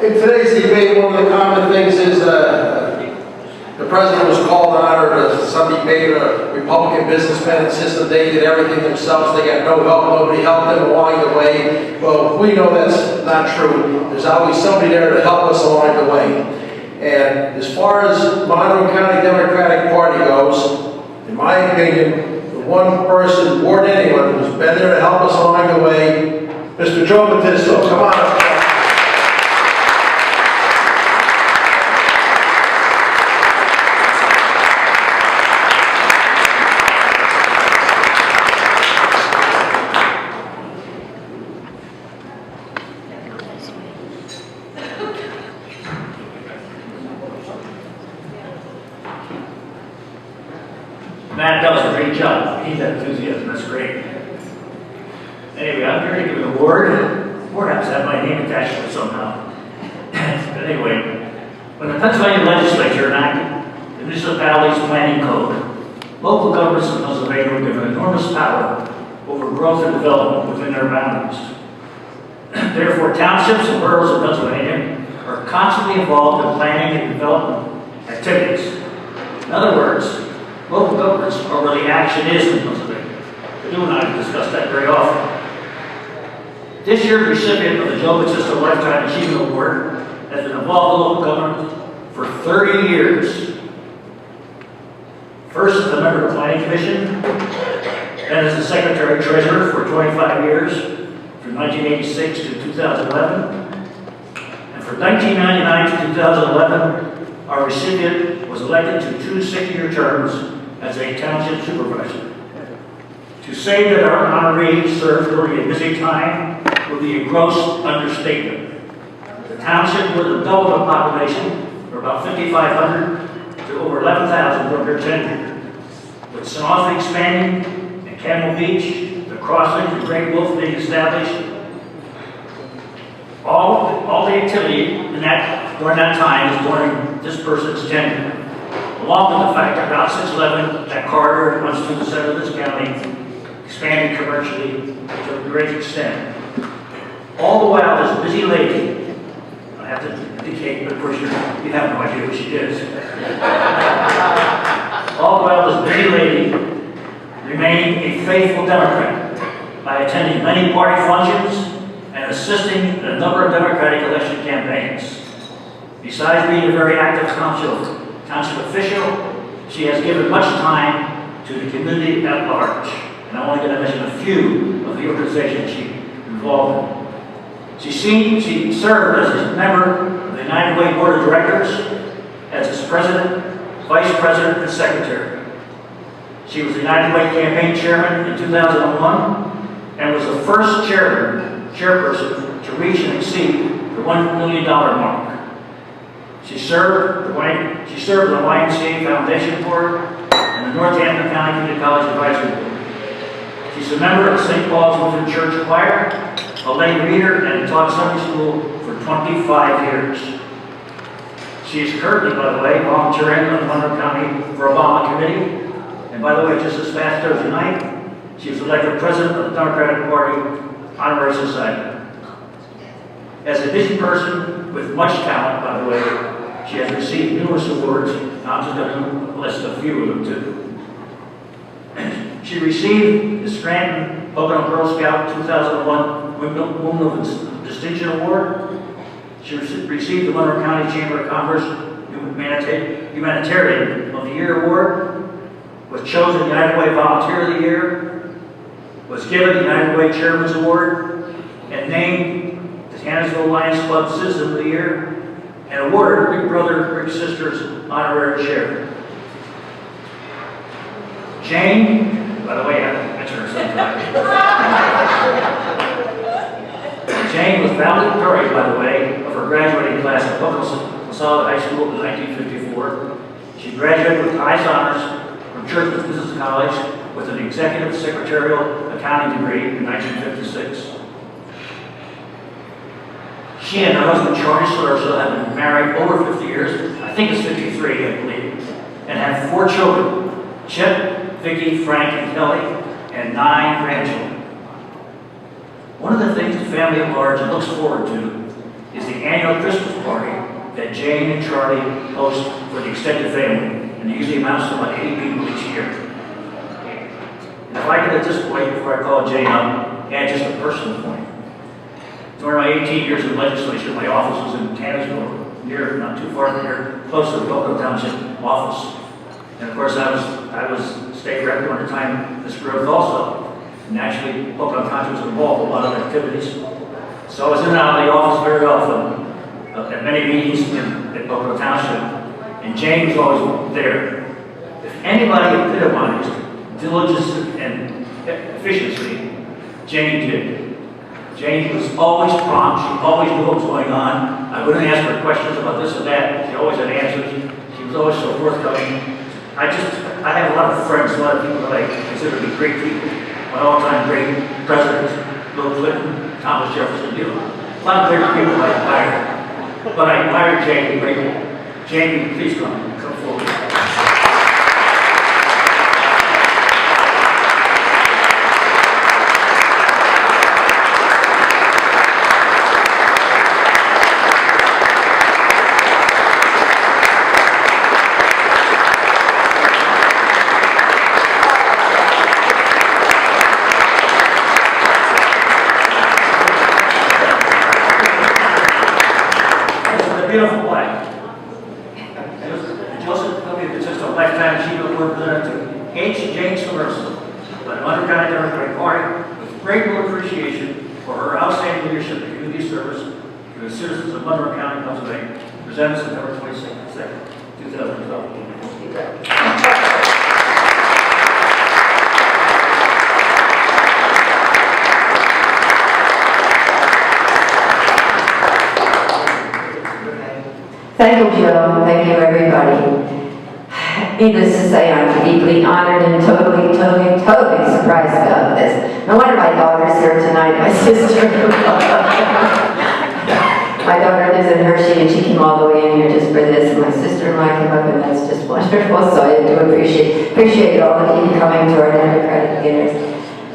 In today's debate, one of the common things is the president was called on, or some debate, Republican businessmen insisted they did everything themselves, they got no help, nobody helped them along the way. Well, we know that's not true. There's always somebody there to help us along the way. And as far as Monroe County Democratic Party goes, in my opinion, the one person more than anyone who's been there to help us along the way, Mr. Joe Battisto. Come on. Matt does a great job. He's that enthusiasm. That's great. Anyway, I'm here to give an award. Award has to have my name attached to it somehow. But anyway, when the Pennsylvania legislature enacted the Municipalities Planning Code, local governments in Pennsylvania were given enormous power over growth and development within their boundaries. Therefore, townships and boroughs in Pennsylvania are constantly involved in planning and development activities. In other words, local governments are where the action is in Pennsylvania. You and I have discussed that very often. This year's recipient of the Joe Battisto Lifetime Achievement Award has been involved in local government for 30 years. First as a member of the Planning Commission, then as the Secretary-Treasurer for 25 years, from 1986 to 2011. And from 1999 to 2011, our recipient was elected to 2 6-year terms as a township supervisor. To say that our honoree served during a busy time would be a gross understatement. The township more than doubled the population from about 5,500 to over 11,000 during her tenure. With Sanofi expanding and Camel Beach, the crossing, the Great Wolf being established, all the activity during that time is during this person's tenure. Along with the fact that Route 611, that corridor runs through the center of this county, expanding commercially to a great extent. All the while, this busy lady, I have to indicate, but of course you have no idea who she is. All the while, this busy lady remained a faithful Democrat by attending many party functions and assisting in a number of Democratic election campaigns. Besides being a very active township official, she has given much time to the community at large. And I'm only going to mention a few of the organizations she involved in. She served as a member of the United Way Board of Directors, as its president, vice president, and secretary. She was the United Way campaign chairman in 2001 and was the first chairperson to reach and exceed the $1 million mark. She served the YMCA Foundation Board and the Northampton County Community College Advisory Board. She's a member of the St. Paul's Lutheran Church Choir, a lay reader, and taught Sunday school for 25 years. She is currently, by the way, volunteering on the Monroe County for Obama Committee. And by the way, just this past Thursday night, she was elected president of the Democratic Party Honorary Society. As a busy person with much talent, by the way, she has received numerous awards. I'm just going to list a few of them too. She received the Scranton Pocono Girl Scout 2001 Woman of Distinction Award. She received the Monroe County Chamber of Commerce Humanitarian of the Year Award, was chosen United Way Volunteer of the Year, was given the United Way Chairman's Award, and named the Tannserville Lions Club Citizen of the Year, and awarded Big Brother, Big Sisters Honorary Chair. Jane, by the way, I have to mention her sometime. Jane was valedictorian, by the way, of her graduating class at LaSalle High School in 1954. She graduated with highest honors from Churchman's Business College with an executive secretarial accounting degree in 1956. She and her husband, Charlie Cilruso, have been married over 50 years. I think it's 53, I believe, and have 4 children: Chip, Vicki, Frank, and Kelly, and 9 grandchildren. One of the things the family at large looks forward to is the annual Christmas party that Jane and Charlie host for the extended family, and it usually amounts to about 80 people each year. And if I could at this point, before I call Jane up, add just a personal point. During my 18 years in legislature, my office was in Tannserville, near, not too far from here, close to the local township office. And of course, I was state rep during the time of this growth also. Naturally, Pocono Township was involved in a lot of activities. So I was in and out of the office very often, at many meetings at Pocono Township, and Jane was always there. If anybody epitomized diligence and efficiency, Jane did. Jane was always prompt, she always knew what was going on. I wouldn't ask her questions about this or that, she always had answers. She was always so forthcoming. I have a lot of friends, a lot of people that I consider to be great people. My all-time great presidents, Bill Clinton, Thomas Jefferson, you know. A lot of great people I admire. But I admire Jane greatly. Jane, please come forward. Beautiful wife. Joseph W. Battisto, a lifetime achievement representative, H. Jane Cilruso, an Undercounty Democratic Party, with grateful appreciation for her outstanding leadership and community service to the citizens of Monroe County, Pennsylvania, presented September 22nd, 2012. Thank you, Joe. Thank you, everybody. Needless to say, I'm deeply honored and totally surprised about this. No wonder my daughter's here tonight, my sister. My daughter lives in Hershey, and she came all the way in here just for this. And my sister-in-law came up, and that's just wonderful. So I do appreciate all of you coming to our Democratic dinners.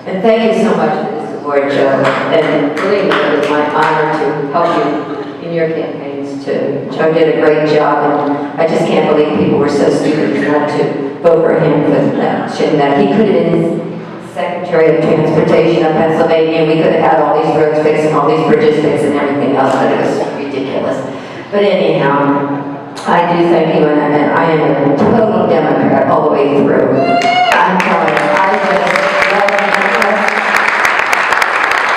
And thank you so much for this award, Joe. And believe me, it was my honor to help you in your campaigns too. Joe did a great job, and I just can't believe people were so stupid not to vote for him for that. He could have been Secretary of Transportation of Pennsylvania. We could have had all these roads fixed and all these bridges fixed and everything else, but it was ridiculous. But anyhow, I do thank you, and I am a total Democrat all the way through. I'm telling you, I just love Democrats.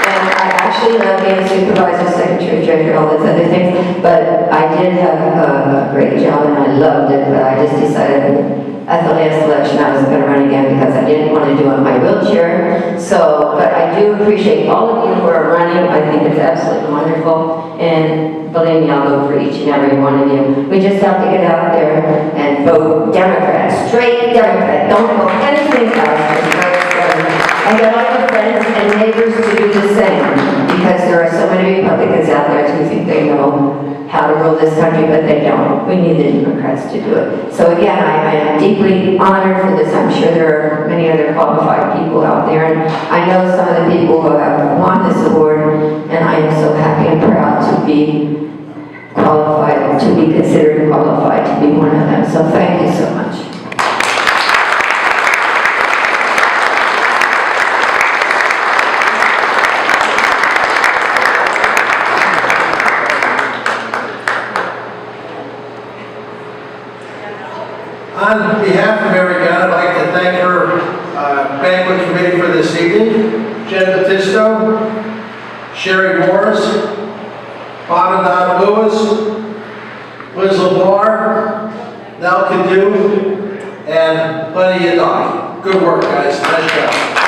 And I actually love being a supervisor, secretary, treasurer, all those other things, but I did have a great job and I loved it, but I just decided at the last election I was going to run again because I didn't want to do it in my wheelchair. So, but I do appreciate all of you who are running. I think it's absolutely wonderful. And believe me, I'll vote for each and every one of you. We just have to get out there and vote Democrat, straight Democrat. Don't vote anything else, just vote Democrat. And get all your friends and neighbors to do the same, because there are so many Republicans out there who think they know how to rule this country, but they don't. We need the Democrats to do it. So again, I am deeply honored for this. I'm sure there are many other qualified people out there, and I know some of the people who have won this award, and I am so happy and proud to be qualified, to be considered qualified to be one of them. So thank you so much. On behalf of Mary Gunn, I'd like to thank her banquet committee for this evening. Jen Battisto, Sherry Morris, Bob and Donna Lewis, Liz LeBar, Nell Cadu, and Lenny Yadaki. Good work, guys. Nice job.